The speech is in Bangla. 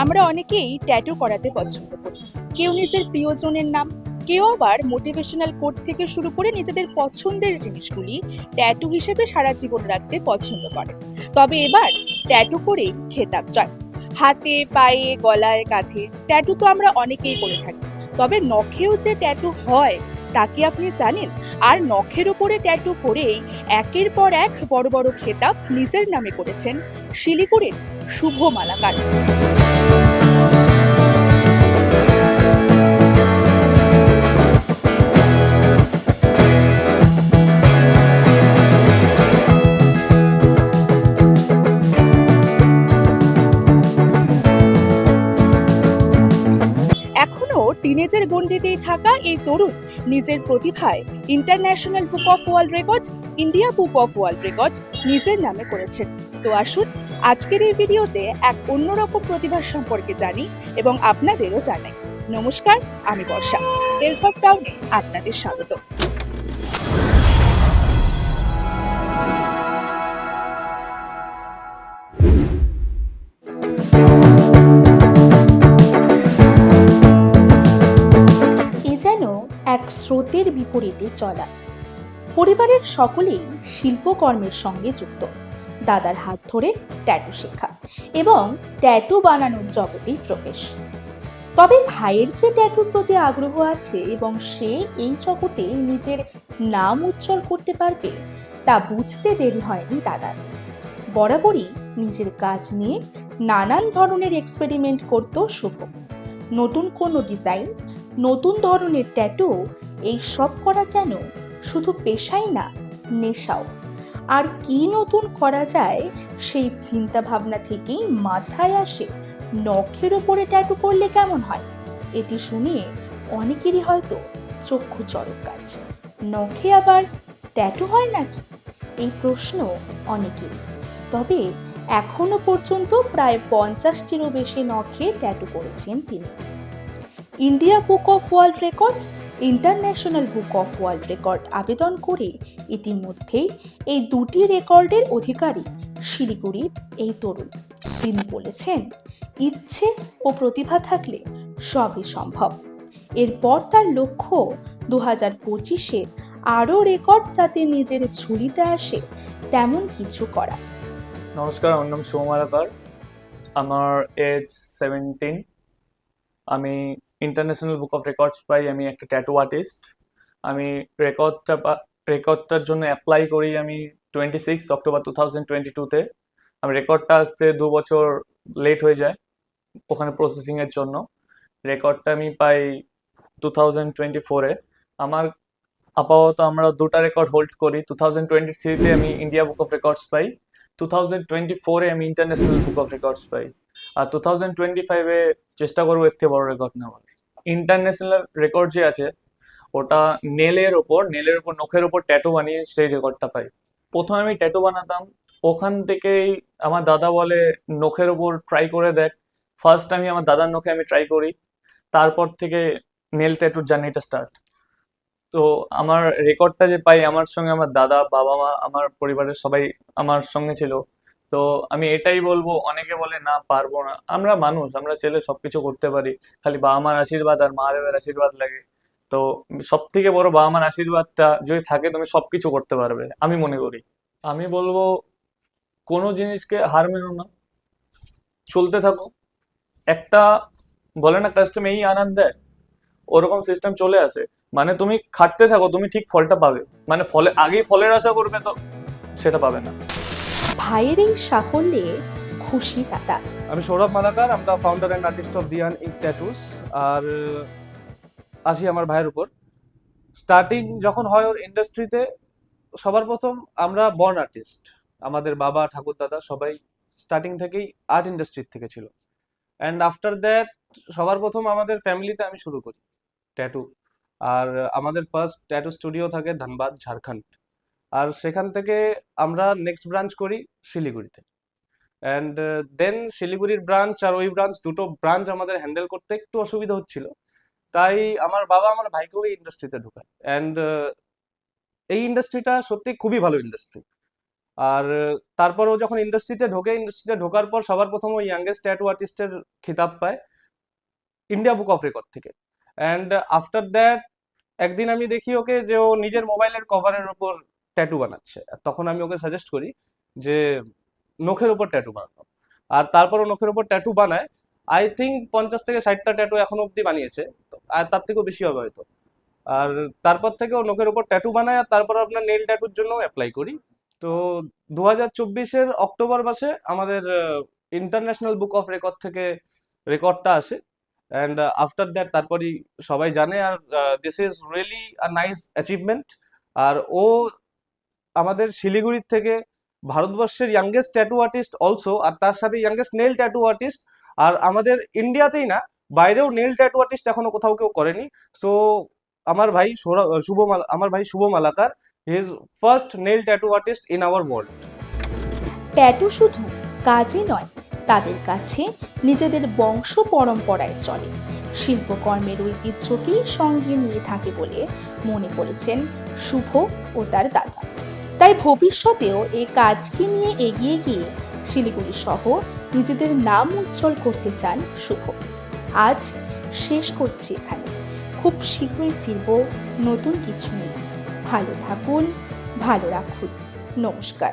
আমরা অনেকেই ট্যাটু করাতে পছন্দ করি। কেউ নিজের প্রিয়জনের নাম, কেউ আবার মোটিভেশনাল কোট থেকে শুরু করে নিজেদের পছন্দের জিনিসগুলি ট্যাটু হিসেবে সারা জীবন রাখতে পছন্দ করে। তবে এবার ট্যাটু করেই খেতাব জয়। হাতে, পায়ে, গলায়, কাঁধে ট্যাটু তো আমরা অনেকেই করে থাকি। তবে নখেও যে ট্যাটু হয় তা কি আপনি জানেন? আর নখের উপরে ট্যাটু করেই একের পর এক বড় বড় খেতাব নিজের নামে করেছেন শিলিগুড়ির শুভ মালাকার। এখনো টিনেজের গণ্ডিতেই থাকা এই তরুণ নিজের প্রতিভায় international book of world record, India book of world record নিজের নামে করেছেন। তো আসুন আজকের এই ভিডিওতে এক অন্যরকম প্রতিভা সম্পর্কে জানি এবং আপনাদেরও জানাই। নমস্কার, আমি বর্ষা। টেলস অফ টাউনে আপনাদের স্বাগত। এ যেন এক স্রোতের বিপরীতে চলা। পরিবারের সকলেই শিল্পকর্মের সঙ্গে যুক্ত। দাদার হাত ধরে ট্যাটু শেখা এবং ট্যাটু বানানোর জগতেই প্রবেশ। তবে ভাইয়ের যে ট্যাটুর প্রতি আগ্রহ আছে এবং সে এই জগতে নিজের নাম উজ্জ্বল করতে পারবে তা বুঝতে দেরি হয়নি দাদার। বরাবরই নিজের কাজ নিয়ে নানান ধরনের এক্সপেরিমেন্ট করত শুভ। নতুন কোনো ডিজাইন, নতুন ধরনের ট্যাটু, এই সব করা যেন শুধু পেশাই না, নেশাও। আর কি নতুন করা যায় সেই চিন্তা ভাবনা থেকেই মাথায় আসে নখের ওপরে ট্যাটু করলে কেমন হয়। এটি শুনে অনেকেরই হয়তো চক্ষু চড়ক কাজ। নখে আবার ট্যাটু হয় নাকি, এই প্রশ্ন অনেকেরই। তবে এখনো পর্যন্ত প্রায় 50টিরও বেশি নখে ট্যাটু করেছেন তিনি। India book of world record, international book of world record আবেদন করে ইতিমধ্যেই এই দুটি রেকর্ডের অধিকারী শিলিগুড়ির এই তরুণ। তিনি বলেছেন, ইচ্ছে ও প্রতিভা থাকলে সবই সম্ভব। এরপর তার লক্ষ্য 2025-এ আরও রেকর্ড যাতে নিজের ঝুলিতে আসে তেমন কিছু করা। নমস্কার, আমার নাম শুভ মালাকার। আমার এজ 17। আমি ইন্টারন্যাশনাল বুক অফ রেকর্ডস পাই। আমি একটা ট্যাটু আর্টিস্ট। আমি রেকর্ডটার জন্য অ্যাপ্লাই করি আমি 26 অক্টোবর 2022-তে। আমি রেকর্ডটা আসতে 2 বছর লেট হয়ে যায় ওখানে প্রসেসিংয়ের জন্য। রেকর্ডটা আমি পাই 2024-এ। আমার আপাতত আমরা দুটা রেকর্ড হোল্ড করি। 2023-তে আমি ইন্ডিয়া বুক অফ রেকর্ডস পাই, 2024-এ আমি ইন্টারন্যাশনাল বুক অফ রেকর্ডস পাই, আর 2025-এ চেষ্টা করবো এর থেকে বড় রেকর্ড নেওয়ার। ইন্টারন্যাশনাল রেকর্ড যে আছে ওটা নেলের ওপর নখের ওপর ট্যাটু বানিয়ে সেই রেকর্ডটা পাই। প্রথমে আমি ট্যাটু বানাতাম, ওখান থেকেই আমার দাদা বলে নখের ওপর ট্রাই করে দেখ। ফার্স্ট আমি আমার দাদার নখে আমি ট্রাই করি, তারপর থেকে নেল ট্যাটুর জার্নিটা স্টার্ট। তো আমার রেকর্ডটা যে পাই, আমার সঙ্গে আমার দাদা, বাবা মা, আমার পরিবারের সবাই আমার সঙ্গে ছিল। তো আমি এটাই বলবো, অনেকে বলে না পারবো না, আমরা মানুষ, আমরা ছেলে সবকিছু করতে পারি, খালি বাবা মার আশীর্বাদ আর মহাদেবের আশীর্বাদ লাগে। তো সব থেকে বড় বাবা মার আশীর্বাদটা যদি থাকে তুমি সবকিছু করতে পারবে আমি মনে করি। আমি বলবো কোনো জিনিসকে হার মেনো না, চলতে থাকো। একটা বলে না কাস্টম এই আনন্দ দেয়, ওরকম সিস্টেম চলে আসে। মানে তুমি খাটতে থাকো, তুমি ঠিক ফলটা পাবে। মানে আগেই ফলের আশা করবে তো সেটা পাবে না। ভাইয়ের এই সাফল্যে খুশি দাদা। আমি Sourav Malakar, am the founder and artist of Diyan ink tattoos. আর আসি আমার ভাইয়ের উপর। স্টার্টিং যখন হয় ওর ইন্ডাস্ট্রিতে, সবার প্রথম আমরা বর্ন আর্টিস্ট। আমাদের বাবা ঠাকুর দাদা সবাই স্টার্টিং থেকেই আর্ট ইন্ডাস্ট্রি থেকে ছিল। অ্যান্ড আফটার দ্যাট সবার প্রথম আমাদের ফ্যামিলিতে আমি শুরু করি ট্যাটু। আর আমাদের ফার্স্ট ট্যাটু স্টুডিও থাকে ধানবাদ, ঝাড়খণ্ড। আর সেখান থেকে আমরা নেক্সট ব্রাঞ্চ করি শিলিগুড়িতে। অ্যান্ড দেন শিলিগুড়ির ব্রাঞ্চ আর ওই ব্রাঞ্চ, দুটো ব্রাঞ্চ আমাদের হ্যান্ডেল করতে একটু অসুবিধা হচ্ছিল। তাই আমার বাবা আমার ভাইকেও এই ইন্ডাস্ট্রিতে ঢোকায়। অ্যান্ড এই ইন্ডাস্ট্রিটা সত্যি খুবই ভালো ইন্ডাস্ট্রি। আর তারপর ও যখন ইন্ডাস্ট্রিতে ঢোকার পর সবার প্রথম ও ইয়াংগেস্ট ট্যাটু আর্টিস্টের খিতাব পায় ইন্ডিয়া বুক অফ রেকর্ড থেকে। অ্যান্ড আফটার দ্যাট একদিন আমি দেখি ওকে যে ও নিজের মোবাইলের কভারের উপর ট্যাটু বানাচ্ছে। আর তখন আমি ওকে সাজেস্ট করি যে নখের উপর ট্যাটু বানানো। আর তারপর ও নখের উপর ট্যাটু বানায়। আই থিঙ্ক 50 থেকে 60টা ট্যাটু এখনো অব্দি বানিয়েছে, আর তার থেকেও বেশি হবে হয়তো। আর তারপর থেকে ও নখের উপর ট্যাটু বানায়, আর তারপর আপনার নেল ট্যাটুর জন্য অ্যাপ্লাই করি। তো 2024-এর অক্টোবর মাসে আমাদের ইন্টারন্যাশনাল বুক অফ রেকর্ড থেকে রেকর্ডটা আসে। অ্যান্ড আফটার দ্যাট তারপরই সবাই জানে। আর this is really a nice achievement. আর ও আমাদের শিলিগুড়ির থেকে ভারতবর্ষের ইয়াংগেস্ট ট্যাটু আর্টিস্ট অলসো, আর তার সাথে ইয়াংগেস্ট নেল ট্যাটু আর্টিস্ট। আর আমাদের ইন্ডিয়াতেই না, বাইরেও নেল ট্যাটু আর্টিস্ট এখনো কোথাও কেউ করেনি। সো আমার ভাই Shubho Malakar, he is first nail tattoo artist in our world. Tattoo শুধু কাজে নয়, তাদের কাছে নিজেদের বংশ পরম্পরায় চলে, শিল্পকর্মের ঐতিহ্যকেই সঙ্গে নিয়ে থাকে বলে মনে করেছেন শুভ ও তার দাদা। তাই ভবিষ্যতেও এই কাজকে নিয়ে এগিয়ে গিয়ে শিলিগুড়ি সহ নিজেদের নাম উজ্জ্বল করতে চান শুভ। আজ শেষ করছি এখানে, খুব শীঘ্রই ফিরব নতুন কিছু নিয়ে। ভালো থাকুন, ভালো রাখুন, নমস্কার।